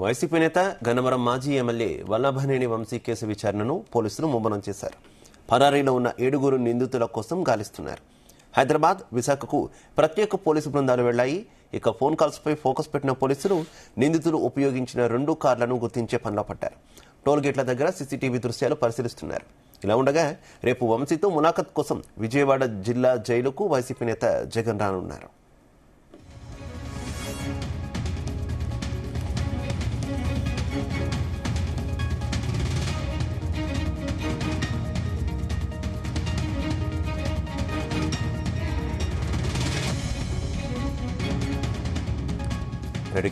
YCP నేత గన్నవరం మాజీ MLA Vallabhaneni Vamsi case విచారణను పోలీసులు ముమ్మరం చేశారు. పరారీలో ఉన్న 7 నిందితుల కోసం గాలిస్తున్నారు. హైదరాబాద్, విశాఖకు ప్రత్యేక పోలీసు బృందాలు వెళ్లాయి. ఇక ఫోన్ కాల్స్ పై ఫోకస్ పెట్టిన పోలీసులు నిందితులు ఉపయోగించిన 2 కార్లను గుర్తించే పనిలో పడ్డారు. టోల్ గేట్ల దగ్గర సీసీటీవీ దృశ్యాలు పరిశీలిస్తున్నారు. ఇలా ఉండగా రేపు వంశీతో ములాఖత్ కోసం విజయవాడ జిల్లా జైలుకు వైసీపీ నేత జగన్ రానున్నారు.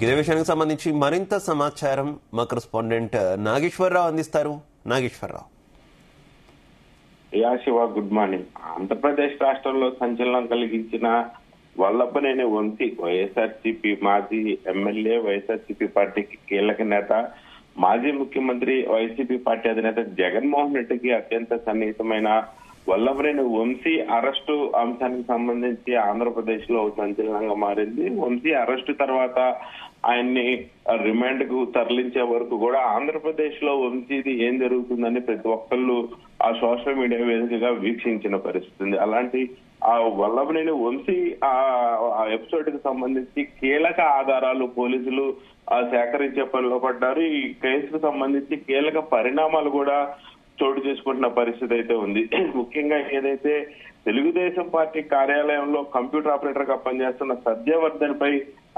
ఇదే విషయానికి సంబంధించి మరింత సమాచారం మా కరెస్పాండెంట్ నాగేశ్వరరావు అందిస్తారు. నాగేశ్వరరావు. Siva, good morning. ఆంధ్రప్రదేశ్ రాష్ట్రంలో సంచలనం కలిగించిన వల్లభనేని వంశీ వైఎస్ఆర్సీపీ మాజీ ఎమ్మెల్యే, వైఎస్ఆర్సీపీ పార్టీకి కీలక నేత, మాజీ ముఖ్యమంత్రి, వైసీపీ పార్టీ అధినేత జగన్మోహన్ రెడ్డికి అత్యంత సన్నిహితమైన వల్లభనేని వంశీ అరెస్టు అంశానికి సంబంధించి ఆంధ్రప్రదేశ్ లో సంచలనంగా మారింది. వంశీ అరెస్టు తర్వాత ఆయన్ని రిమాండ్ కు తరలించే వరకు కూడా ఆంధ్రప్రదేశ్ లో వంశీది ఏం జరుగుతుందని ప్రతి ఒక్కళ్ళు ఆ సోషల్ మీడియా వేదికగా వీక్షించిన పరిస్థితి ఉంది. అలాంటి ఆ వల్లభనేని వంశీ ఆ ఎపిసోడ్ కి సంబంధించి కీలక ఆధారాలు పోలీసులు సేకరించే పనిలో పడ్డారు. ఈ కేసుకు సంబంధించి కీలక పరిణామాలు కూడా చోటు చేసుకుంటున్న పరిస్థితి అయితే ఉంది. ముఖ్యంగా ఏదైతే తెలుగుదేశం పార్టీ కార్యాలయంలో కంప్యూటర్ ఆపరేటర్ గా పనిచేస్తున్న సత్యవర్ధన్ పై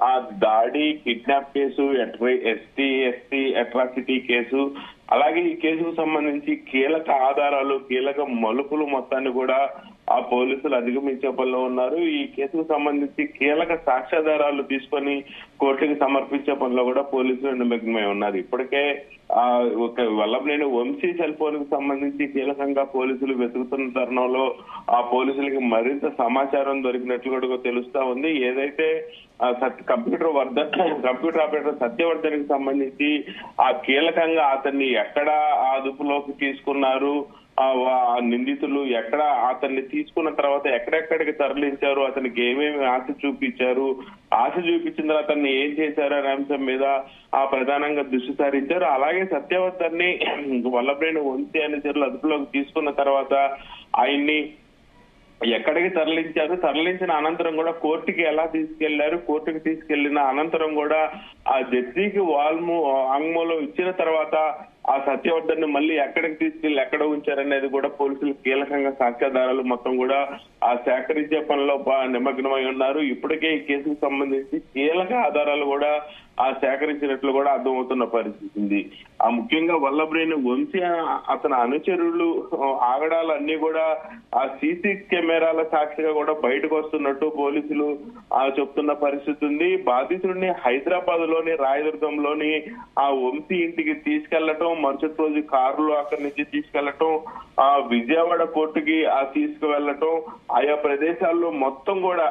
ఆ దాడి, kidnap case, ST atrocity case, అలాగే ఈ కేసుకు సంబంధించి కీలక ఆధారాలు, కీలక మలుపులు మొత్తాన్ని కూడా ఆ పోలీసులు అధిగమించే పనిలో ఉన్నారు. ఈ కేసుకు సంబంధించి కీలక సాక్ష్యాధారాలు తీసుకొని కోర్టుకి సమర్పించే పనిలో కూడా పోలీసులు నిమగ్నమై ఉన్నారు. ఇప్పటికే వల్లభనేని వంశీ సెల్ ఫోన్ కు సంబంధించి కీలకంగా పోలీసులు వెతుకుతున్న తరుణంలో ఆ పోలీసులకి మరింత సమాచారం దొరికినట్లు కూడా తెలుస్తా ఉంది. ఏదైతే కంప్యూటర్ ఆపరేటర్ సత్యవర్ధన్ కి సంబంధించి ఆ కీలకంగా అతన్ని ఎక్కడ అదుపులోకి తీసుకున్నారు, నిందితులు ఎక్కడ అతన్ని తీసుకున్న తర్వాత ఎక్కడెక్కడికి తరలించారు, అతనికి ఏమేమి ఆశ చూపించారు, ఆశ చూపించిన తర్వాత అతన్ని ఏం చేశారు అనే అంశం మీద ప్రధానంగా దృష్టి సారించారు. అలాగే సత్యవర్ధన్ ని వల్లభనేని వంశీ అనే చర్యలు అదుపులోకి తీసుకున్న తర్వాత ఆయన్ని ఎక్కడికి తరలించారు, తరలించిన అనంతరం కూడా కోర్టుకి ఎలా తీసుకెళ్లారు, కోర్టుకి తీసుకెళ్లిన అనంతరం కూడా ఆ జడ్జికి వాంగ్మూలం ఇచ్చిన తర్వాత ఆ సత్యవర్ధన్ ని మళ్ళీ ఎక్కడికి తీసుకెళ్లి ఎక్కడ ఉంచారనేది కూడా పోలీసులు కీలకంగా సాక్ష్యాధారాలు మొత్తం కూడా ఆ సేకరించే పనిలో నిమగ్నమై ఉన్నారు. ఇప్పటికే ఈ కేసుకు సంబంధించి కీలక ఆధారాలు కూడా ఆ సేకరించినట్లు కూడా అర్థమవుతున్న పరిస్థితి ఉంది. ఆ ముఖ్యంగా వల్లభనేని వంశీ అతని అనుచరులు ఆగడాలన్నీ కూడా ఆ సీసీ కెమెరాల సాక్షిగా కూడా బయటకు వస్తున్నట్టు పోలీసులు చెప్తున్న పరిస్థితి ఉంది. బాధితుడిని హైదరాబాద్ లోని రాయదుర్గంలోని ఆ వంశీ ఇంటికి తీసుకెళ్లటం, మరుసటి రోజు కారులో అక్కడి నుంచి తీసుకెళ్లటం, ఆ విజయవాడ కోర్టుకి తీసుకువెళ్లటం, ఆయా ప్రదేశాల్లో మొత్తం కూడా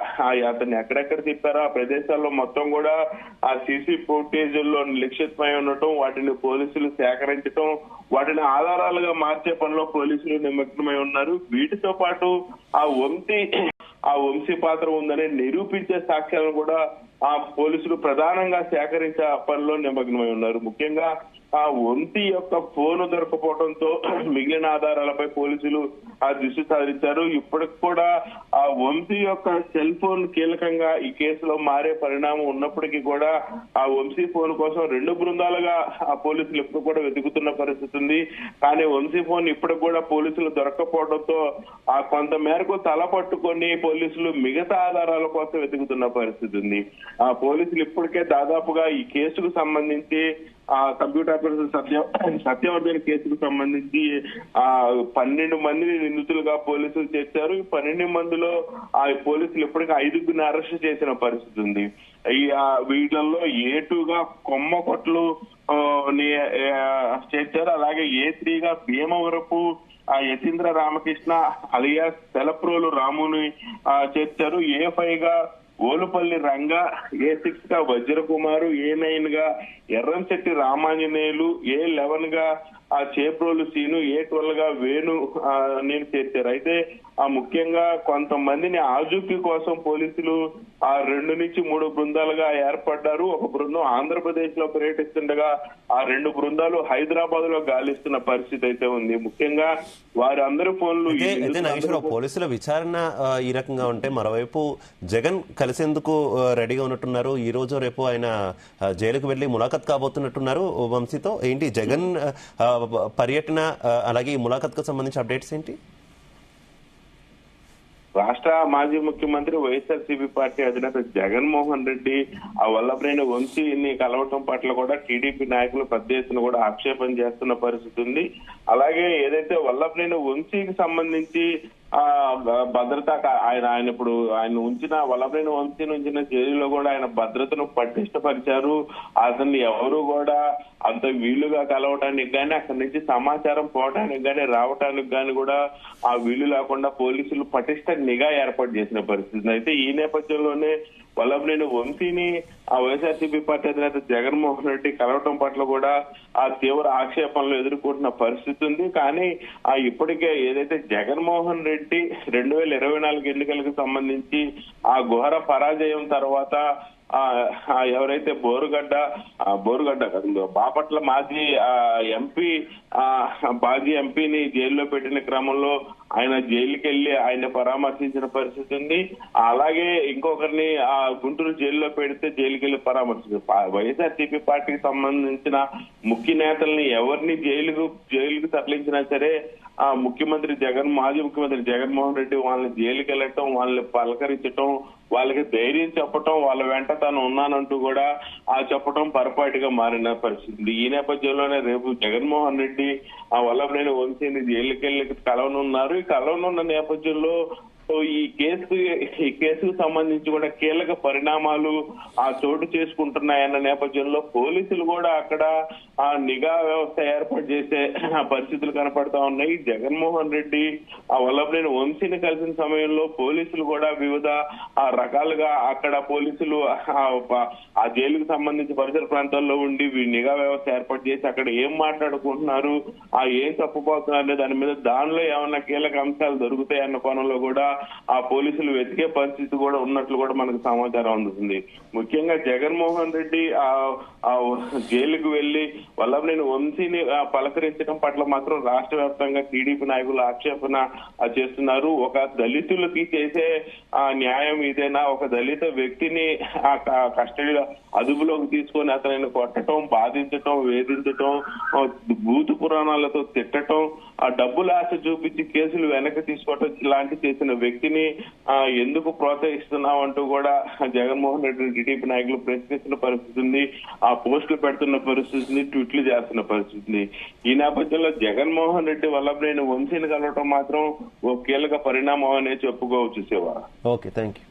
అతన్ని ఎక్కడెక్కడ తిప్పారో ఆ ప్రదేశాల్లో మొత్తం కూడా ఆ సీసీ ఫుటేజీల్లో నిక్షిప్తమై ఉండటం, వాటిని పోలీసులు సేకరించడం, వాటిని ఆధారాలుగా మార్చే పనిలో పోలీసులు నిమగ్నమై ఉన్నారు. వీటితో పాటు ఆ వంశీ పాత్ర ఉందని నిరూపించే సాక్ష్యాలను కూడా ఆ పోలీసులు ప్రధానంగా సేకరించే పనిలో నిమగ్నమై ఉన్నారు. ముఖ్యంగా ఆ వంశీ యొక్క ఫోన్ దొరకపోవడంతో మిగిలిన ఆధారాలపై పోలీసులు దృష్టి సారించారు. ఇప్పటికి కూడా ఆ వంశీ యొక్క సెల్ ఫోన్ కీలకంగా ఈ కేసులో మారే పరిణామం ఉన్నప్పటికీ కూడా ఆ వంశీ ఫోన్ కోసం 2 బృందాలుగా ఆ పోలీసులు ఇప్పుడు కూడా వెతుకుతున్న పరిస్థితి ఉంది. కానీ వంశీ ఫోన్ ఇప్పటికి కూడా పోలీసులు దొరకపోవడంతో కొంత మేరకు తల పట్టుకొని పోలీసులు మిగతా ఆధారాల కోసం వెతుకుతున్న పరిస్థితి ఉంది. ఆ పోలీసులు ఇప్పటికే దాదాపుగా ఈ కేసుకు సంబంధించి కంప్యూటర్ ఆపరేటర్ సత్యవర్ధన్ కేసుకు సంబంధించి 12 మందిని నిందితులుగా పోలీసులు చేర్చారు. ఈ 12 మందిలో పోలీసులు ఇప్పటికీ 5గురిని అరెస్ట్ చేసిన పరిస్థితి ఉంది. వీళ్ళల్లో A2గా కొమ్మకొట్లు చేర్చారు. అలాగే A3గా భీమవరపు యతీంద్ర రామకృష్ణ అలియాస్ తెలప్రోలు రాముని చేర్చారు. A5గా ఓలుపల్లి రంగ, A6 గా వజ్రకుమారు, A9 గా ఎర్రంశెట్టి రామాంజనేయులు, A11 గా ఆ చేప్రోలు సీను A12 గా వేణు నేను చేర్చారు. అయితే ముఖ్యంగా కొంతమందిని ఆజూకీ కోసం పోలీసులు 2 నుంచి 3 బృందాలుగా ఏర్పడ్డారు. ఒక బృందం ఆంధ్రప్రదేశ్ లో పర్యటిస్తుండగా ఆ 2 బృందాలు హైదరాబాద్ లో గాలిస్తున్న పరిస్థితి అయితే ఉంది. ముఖ్యంగా వారి అందరి ఫోన్లు అయితే నాగేశ్వరరావు, పోలీసుల విచారణ ఈ రకంగా ఉంటే మరోవైపు జగన్ కలిసేందుకు రెడీగా ఉన్నట్టున్నారు. ఈ రోజు రేపు ఆయన జైలుకు వెళ్లి ములాఖత్ కాబోతున్నట్టున్నారు వంశీతో. ఏంటి జగన్ పర్యటన అలాగే ఈ ములాఖత్ కు సంబంధించి అప్డేట్స్ ఏంటి? రాష్ట్ర మాజీ ముఖ్యమంత్రి వైఎస్ఆర్సీపీ పార్టీ అధినేత జగన్మోహన్ రెడ్డి వల్లభనేని వంశీని కలవటం పట్ల కూడా టీడీపీ నాయకులు పెద్ద ఎత్తున కూడా ఆక్షేపణ చేస్తున్న పరిస్థితి ఉంది. అలాగే ఏదైతే వల్లభనేని వంశీకి సంబంధించి భద్రత ఆయన ఇప్పుడు ఆయన ఉంచిన వల్లభనేని వంశీని ఉంచిన జైలులో కూడా ఆయన భద్రతను పటిష్టపరిచారు. అతన్ని ఎవరు కూడా అంత వీలుగా కలవటానికి గానీ అక్కడి నుంచి సమాచారం పోవటానికి గానీ రావటానికి గానీ కూడా ఆ వీలు లేకుండా పోలీసులు పటిష్ట నిఘా ఏర్పాటు చేసిన పరిస్థితి. అయితే ఈ నేపథ్యంలోనే వల్లభనేని వంశీని వైఎస్ఆర్సీపీ పార్టీ అధినేత జగన్మోహన్ రెడ్డి కలవటం పట్ల కూడా తీవ్ర ఆక్షేపణలు ఎదుర్కొంటున్న పరిస్థితి ఉంది. కానీ ఇప్పటికే ఏదైతే జగన్మోహన్ రెడ్డి 2024 ఎన్నికలకు సంబంధించి ఘోర పరాజయం తర్వాత ఎవరైతే బోరుగడ్డ బాపట్ల మాజీ ఎంపీ మాజీ ఎంపీని జైల్లో పెట్టిన క్రమంలో ఆయన జైలుకి వెళ్లి ఆయన పరామర్శించిన పరిస్థితి ఉంది. అలాగే ఇంకొకరిని గుంటూరు జైల్లో పెడితే జైలుకి వెళ్లి పరామర్శించారు. వైఎస్ఆర్సీపీ పార్టీకి సంబంధించిన ముఖ్య నేతల్ని ఎవరిని జైలుకు తరలించినా సరే మాజీ ముఖ్యమంత్రి జగన్మోహన్ రెడ్డి వాళ్ళని జైలుకి వెళ్ళటం, వాళ్ళని పలకరించటం, వాళ్ళకి ధైర్యం చెప్పటం, వాళ్ళ వెంట తాను ఉన్నానంటూ కూడా చెప్పటం పొరపాటుగా మారిన పరిస్థితి. ఈ నేపథ్యంలోనే రేపు జగన్మోహన్ రెడ్డి వల్లభనేని వంశీని జైలుకెళ్ళి కలవనున్నారు. ఈ కలవనున్న నేపథ్యంలో ఈ కేసుకు సంబంధించి కూడా కీలక పరిణామాలు చోటు చేసుకుంటున్నాయన్న నేపథ్యంలో పోలీసులు కూడా అక్కడ నిఘా వ్యవస్థ ఏర్పాటు చేసే పరిస్థితులు కనపడతా ఉన్నాయి. జగన్మోహన్ రెడ్డి వల్లభనేని వంశీని కలిసిన సమయంలో పోలీసులు కూడా వివిధ రకాలుగా అక్కడ పోలీసులు ఆ జైలుకు సంబంధించి పరిసర ప్రాంతాల్లో ఉండి నిఘా వ్యవస్థ ఏర్పాటు చేసి అక్కడ ఏం మాట్లాడుకుంటున్నారు, ఏం తప్పుపోతున్నారు దాని మీద దానిలో ఏమన్నా కీలక అంశాలు దొరుకుతాయన్న కోణంలో కూడా పోలీసులు వెతికే పరిస్థితి కూడా ఉన్నట్లు కూడా మనకు సమాచారం అందుతుంది. ముఖ్యంగా జగన్మోహన్ రెడ్డి జైలుకు వెళ్లి వల్లభనేని వంశీని పలకరించడం పట్ల మాత్రం రాష్ట్ర వ్యాప్తంగా టీడీపీ నాయకులు ఆక్షేపణ చేస్తున్నారు. ఒక దళితులకి చేసే న్యాయం ఇదేనా? ఒక దళిత వ్యక్తిని కస్టడీలో అదుపులోకి తీసుకొని అతనిని కొట్టడం, బాధించటం, వేధించటం, భూతు పురాణాలతో తిట్టడం, డబ్బుల ఆశ చూపించి కేసులు వెనక్కి తీసుకోవటం ఇలాంటి చేసిన వ్యక్తిని ఎందుకు ప్రోత్సహిస్తున్నావు అంటూ కూడా జగన్మోహన్ రెడ్డి టీడీపీ నాయకులు ప్రశ్నిస్తున్న పరిస్థితి ఉంది. పోస్టులు పెడుతున్న పరిస్థితి ఉంది, ట్వీట్లు చేస్తున్న పరిస్థితి ఉంది. ఈ నేపథ్యంలో జగన్మోహన్ రెడ్డి వల్లభనేని వంశీని కలవటం మాత్రం ఓ కీలక పరిణామం అనే చెప్పుకోవచ్చు శివ. Okay, thank you.